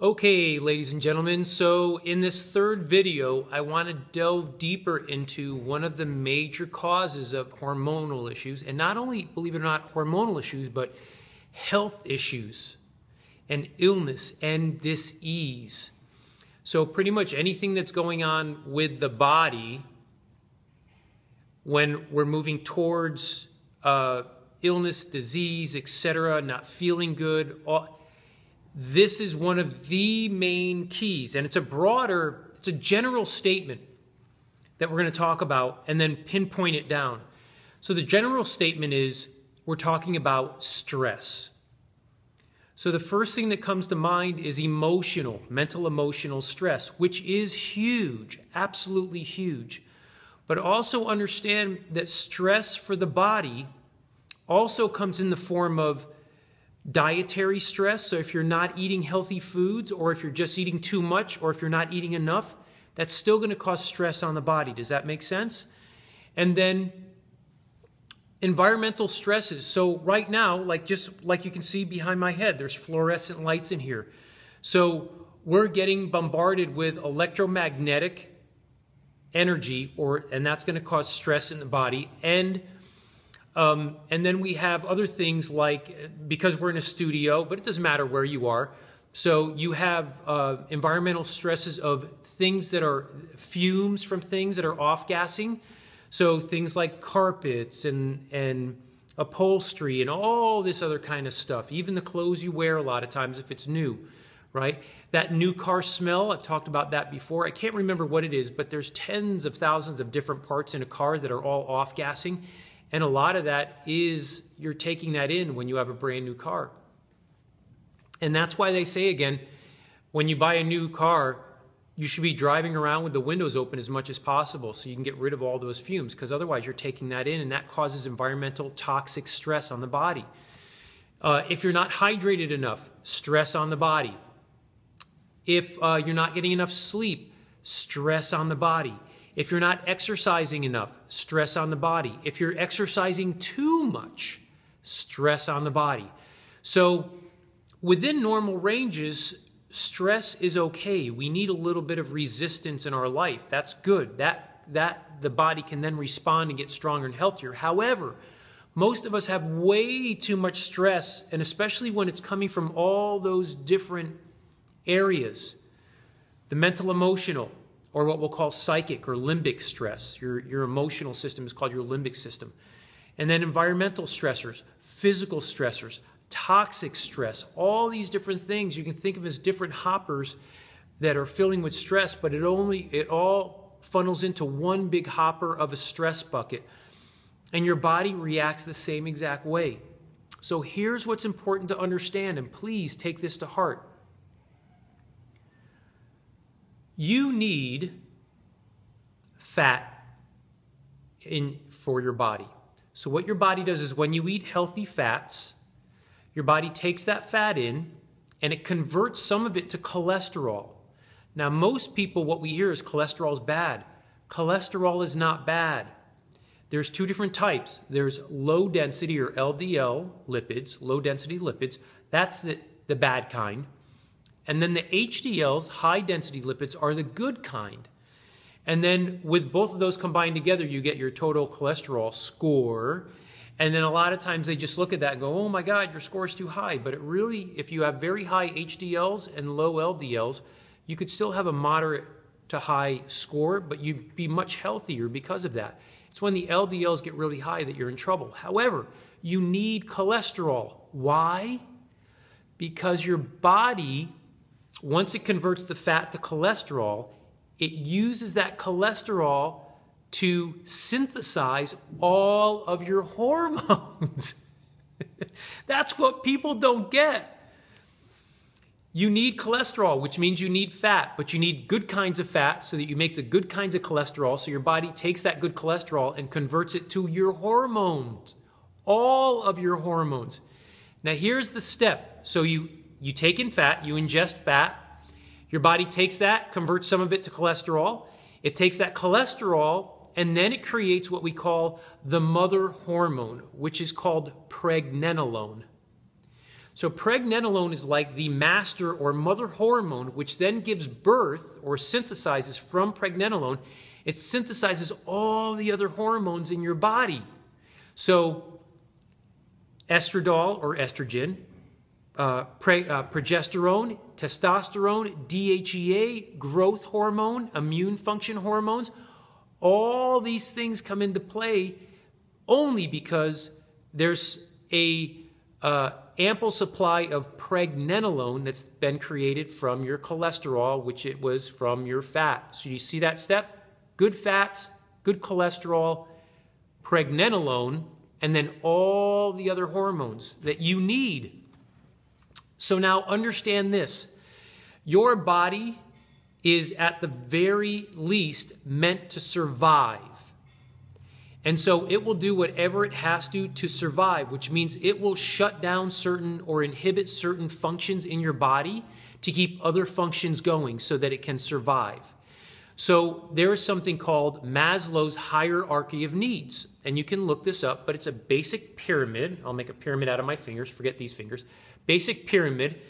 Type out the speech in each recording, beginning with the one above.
Okay, ladies and gentlemen, so in this third video, I want to delve deeper into one of the major causes of hormonal issues, and not only, believe it or not, hormonal issues, but health issues and illness and dis-ease. So pretty much anything that's going on with the body when we're moving towards illness, disease, etc., not feeling good, this is one of the main keys, and it's a general statement that we're going to talk about and then pinpoint it down. So the general statement is we're talking about stress. So the first thing that comes to mind is mental emotional stress, which is huge, absolutely huge. But also understand that stress for the body also comes in the form of dietary stress. So if you're not eating healthy foods, or if you're just eating too much, or if you're not eating enough, that's still going to cause stress on the body. Does that make sense? And then environmental stresses. So right now, just like you can see behind my head, there's fluorescent lights in here. So we're getting bombarded with electromagnetic energy, and that's going to cause stress in the body. And then we have other things like, because we're in a studio, but it doesn't matter where you are. So you have environmental stresses of things that are fumes from things that are off-gassing. So things like carpets and upholstery and all this other kind of stuff. Even the clothes you wear a lot of times if it's new, right? That new car smell, I've talked about that before. I can't remember what it is, but there's tens of thousands of different parts in a car that are all off-gassing. And a lot of that is you're taking that in when you have a brand new car. And that's why they say, again, when you buy a new car, you should be driving around with the windows open as much as possible so you can get rid of all those fumes, because otherwise you're taking that in, and that causes environmental toxic stress on the body. If you're not hydrated enough, stress on the body. If you're not getting enough sleep, stress on the body. If you're not exercising enough, stress on the body. If you're exercising too much, stress on the body. So within normal ranges, stress is okay. We need a little bit of resistance in our life. That's good. That the body can then respond and get stronger and healthier. However, most of us have way too much stress, and especially when it's coming from all those different areas. The mental, emotional, or what we'll call psychic or limbic stress. Your emotional system is called your limbic system. And then environmental stressors, physical stressors, toxic stress, all these different things you can think of as different hoppers that are filling with stress, but it all funnels into one big hopper of a stress bucket. And your body reacts the same exact way. So here's what's important to understand, and please take this to heart. You need fat for your body. So what your body does is when you eat healthy fats, your body takes that fat in and it converts some of it to cholesterol. Now, most people, what we hear is cholesterol is bad. Cholesterol is not bad. There's two different types. There's low density or LDL lipids, low density lipids. That's the bad kind. And then the HDLs, high density lipids, are the good kind. And then with both of those combined together, you get your total cholesterol score. And then a lot of times they just look at that and go, oh my God, your score is too high. But it really, if you have very high HDLs and low LDLs, you could still have a moderate to high score, but you'd be much healthier because of that. It's when the LDLs get really high that you're in trouble. However, you need cholesterol. Why? Because your body, once it converts the fat to cholesterol, it uses that cholesterol to synthesize all of your hormones. That's what people don't get. You need cholesterol, which means you need fat, but you need good kinds of fat so that you make the good kinds of cholesterol, so your body takes that good cholesterol and converts it to your hormones, all of your hormones. Now here's the step. So you take in fat, you ingest fat, your body takes that, converts some of it to cholesterol. It takes that cholesterol, and then it creates what we call the mother hormone, which is called pregnenolone. So pregnenolone is like the master or mother hormone, which then gives birth or synthesizes from pregnenolone. It synthesizes all the other hormones in your body. So estradiol or estrogen, progesterone, testosterone, DHEA, growth hormone, immune function hormones, all these things come into play only because there's a ample supply of pregnenolone that's been created from your cholesterol, which it was from your fat. So you see that step? Good fats, good cholesterol, pregnenolone, and then all the other hormones that you need. So now understand this. Your body is at the very least meant to survive. And so it will do whatever it has to survive, which means it will shut down certain or inhibit certain functions in your body to keep other functions going so that it can survive. So there is something called Maslow's Hierarchy of Needs. And you can look this up, but it's a basic pyramid. I'll make a pyramid out of my fingers. Forget these fingers. Basic pyramid.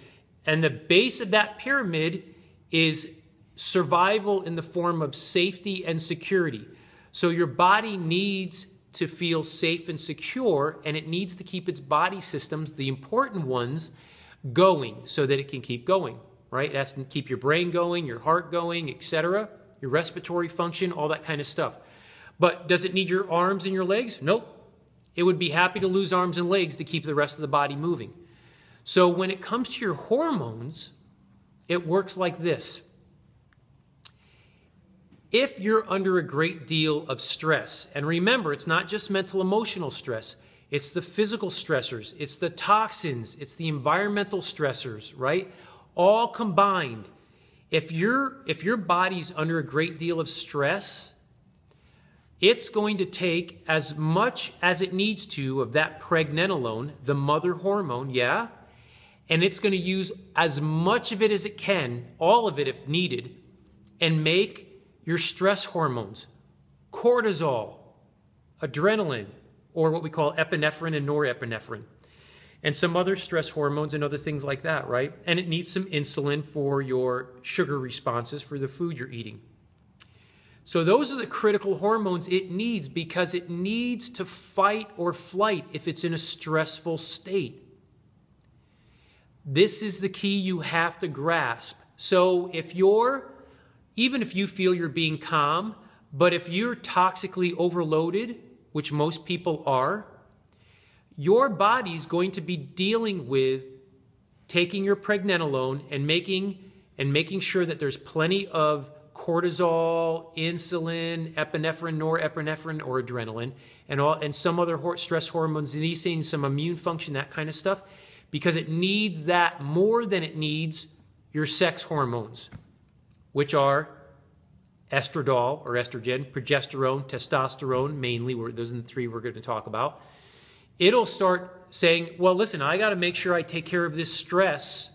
And the base of that pyramid is survival in the form of safety and security. So your body needs to feel safe and secure, and it needs to keep its body systems, the important ones, going so that it can keep going, right? It has to keep your brain going, your heart going, etc., your respiratory function, all that kind of stuff. But does it need your arms and your legs? Nope. It would be happy to lose arms and legs to keep the rest of the body moving. So when it comes to your hormones, it works like this. If you're under a great deal of stress, and remember, it's not just mental emotional stress, it's the physical stressors, it's the toxins, it's the environmental stressors, right? All combined. If your body's under a great deal of stress, it's going to take as much as it needs to of that pregnenolone, the mother hormone, yeah? And it's going to use as much of it as it can, all of it if needed, and make your stress hormones, cortisol, adrenaline, or what we call epinephrine and norepinephrine, and some other stress hormones and other things like that, right? And it needs some insulin for your sugar responses for the food you're eating. So those are the critical hormones it needs because it needs to fight or flight if it's in a stressful state. This is the key you have to grasp. So even if you feel you're being calm, but if you're toxically overloaded, which most people are, your body's going to be dealing with taking your pregnenolone and making sure that there's plenty of cortisol, insulin, epinephrine, norepinephrine, or adrenaline, and some other stress hormones, and these things, some immune function, that kind of stuff, because it needs that more than it needs your sex hormones, which are estradiol or estrogen, progesterone, testosterone, mainly. Those are the three we're going to talk about. It'll start saying, well, listen, I got to make sure I take care of this stress.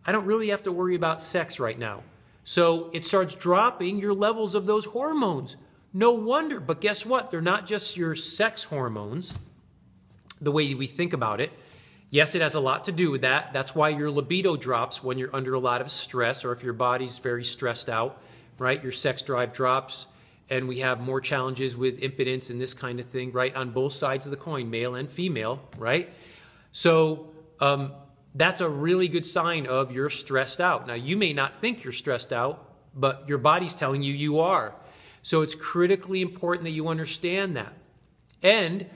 I don't really have to worry about sex right now. So it starts dropping your levels of those hormones. No wonder. But guess what? They're not just your sex hormones, the way we think about it. Yes, it has a lot to do with that. That's why your libido drops when you're under a lot of stress, or if your body's very stressed out, right? Your sex drive drops, and we have more challenges with impotence and this kind of thing, right? On both sides of the coin, male and female, right? So that's a really good sign of you're stressed out. Now, you may not think you're stressed out, but your body's telling you you are. So it's critically important that you understand that. And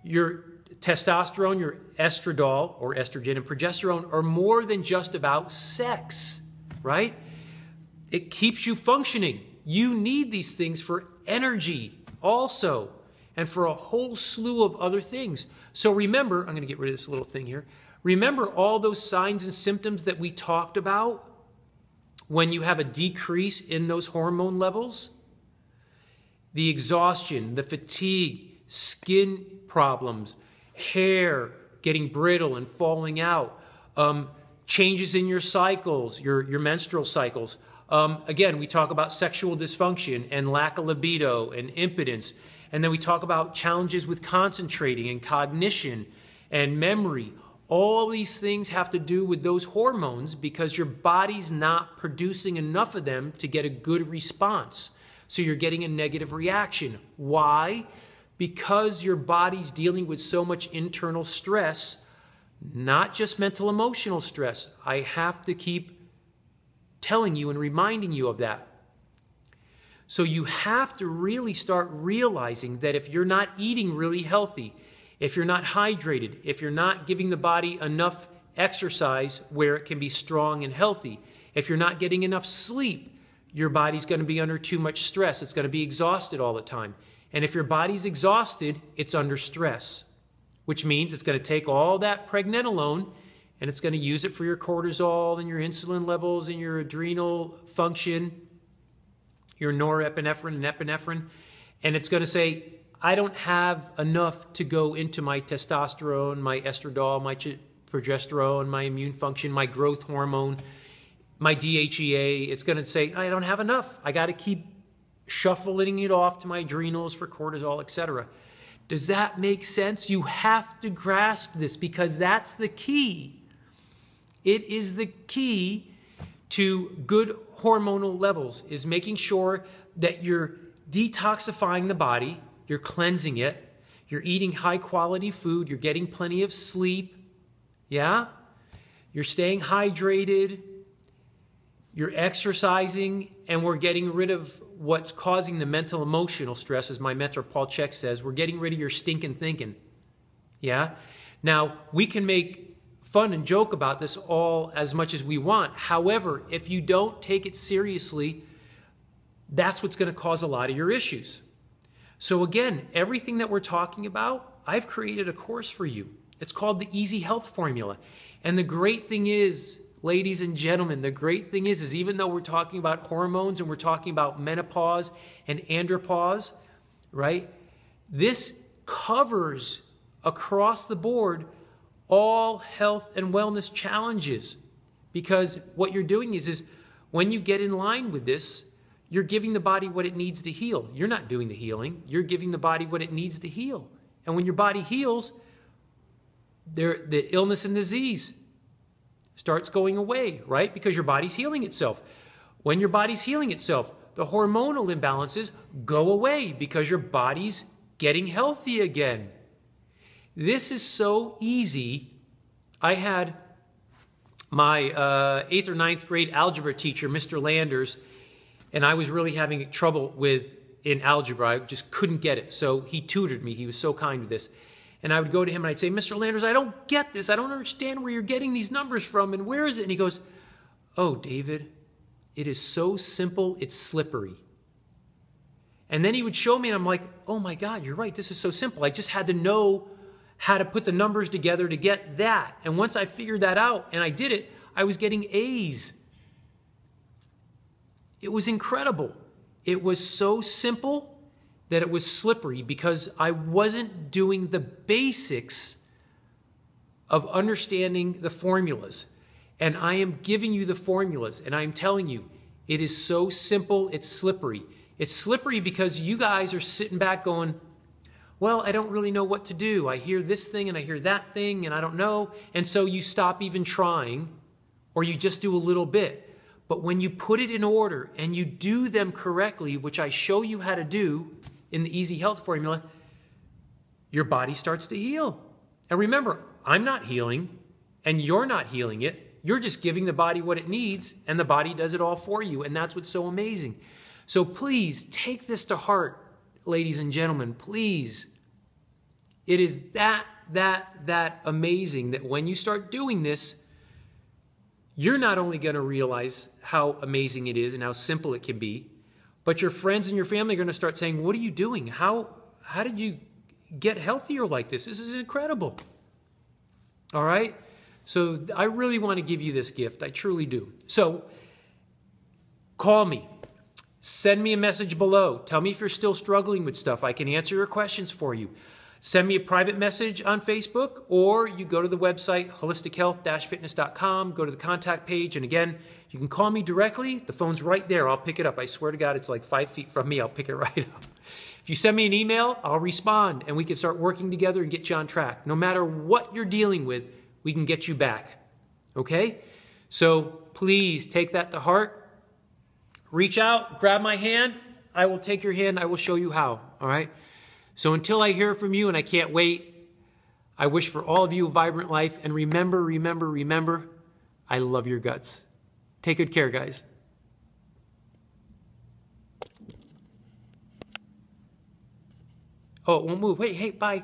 your testosterone, your estradiol or estrogen, and progesterone are more than just about sex, right? It keeps you functioning. You need these things for energy also, and for a whole slew of other things. So remember, I'm going to get rid of this little thing here. Remember all those signs and symptoms that we talked about when you have a decrease in those hormone levels? The exhaustion, the fatigue, skin problems, hair getting brittle and falling out, changes in your cycles, your menstrual cycles. Again, we talk about sexual dysfunction and lack of libido and impotence. And then we talk about challenges with concentrating and cognition and memory. All these things have to do with those hormones because your body's not producing enough of them to get a good response. So you're getting a negative reaction. Why? Because your body's dealing with so much internal stress, not just mental emotional stress. I have to keep telling you and reminding you of that. So you have to really start realizing that if you're not eating really healthy, if you're not hydrated, if you're not giving the body enough exercise where it can be strong and healthy, if you're not getting enough sleep, your body's going to be under too much stress. It's going to be exhausted all the time. And if your body's exhausted, it's under stress, which means it's going to take all that pregnenolone and it's going to use it for your cortisol and your insulin levels and your adrenal function, your norepinephrine and epinephrine, and it's going to say, I don't have enough to go into my testosterone, my estradiol, my progesterone, my immune function, my growth hormone, my DHEA. It's going to say, I don't have enough. I got to keep shuffling it off to my adrenals for cortisol, etc. Does that make sense? You have to grasp this because that's the key. It is the key to good hormonal levels, is making sure that you're detoxifying the body, you're cleansing it, you're eating high quality food, you're getting plenty of sleep, yeah? You're staying hydrated, you're exercising, and we're getting rid of what's causing the mental emotional stress, as my mentor Paul Chek says. We're getting rid of your stinking thinking, yeah? Now, we can make fun and joke about this all as much as we want. However, if you don't take it seriously, that's what's going to cause a lot of your issues. So again, everything that we're talking about, I've created a course for you. It's called the Easy Health Formula. And the great thing is, ladies and gentlemen, the great thing is even though we're talking about hormones and we're talking about menopause and andropause, right? This covers across the board all health and wellness challenges, because what you're doing is when you get in line with this, you're giving the body what it needs to heal. You're not doing the healing. You're giving the body what it needs to heal. And when your body heals, the illness and disease starts going away, right? Because your body's healing itself. When your body's healing itself, the hormonal imbalances go away because your body's getting healthy again. This is so easy. I had my 8th or 9th grade algebra teacher, Mr. Landers, and I was really having trouble in algebra. I just couldn't get it. So he tutored me. He was so kind with this. And I would go to him and I'd say, Mr. Landers, I don't get this. I don't understand where you're getting these numbers from and where is it? And he goes, oh, David, it is so simple, it's slippery. And then he would show me and I'm like, oh my God, you're right. This is so simple. I just had to know how to put the numbers together to get that. And once I figured that out and I did it, I was getting A's. It was incredible. It was so simple that it was slippery because I wasn't doing the basics of understanding the formulas. And I am giving you the formulas and I'm telling you, it is so simple, it's slippery. It's slippery because you guys are sitting back going, well, I don't really know what to do. I hear this thing and I hear that thing and I don't know. And so you stop even trying or you just do a little bit. But when you put it in order and you do them correctly, which I show you how to do in the Easy Health Formula, your body starts to heal. And remember, I'm not healing and you're not healing it. You're just giving the body what it needs and the body does it all for you. And that's what's so amazing. So please take this to heart. Ladies and gentlemen, please. It is that amazing that when you start doing this, you're not only going to realize how amazing it is and how simple it can be, but your friends and your family are going to start saying, what are you doing? How did you get healthier like this? This is incredible. All right? So I really want to give you this gift. I truly do. So call me. Send me a message below. Tell me if you're still struggling with stuff. I can answer your questions for you. Send me a private message on Facebook, or you go to the website, holistichealth-fitness.com, go to the contact page, and again, you can call me directly. The phone's right there. I'll pick it up. I swear to God, it's like 5 feet from me. I'll pick it right up. If you send me an email, I'll respond, and we can start working together and get you on track. No matter what you're dealing with, we can get you back. Okay? So please take that to heart. Reach out, grab my hand. I will take your hand. I will show you how. All right? So until I hear from you, and I can't wait, I wish for all of you a vibrant life. And remember, remember, remember, I love your guts. Take good care, guys. Oh, it won't move. Wait, hey, bye.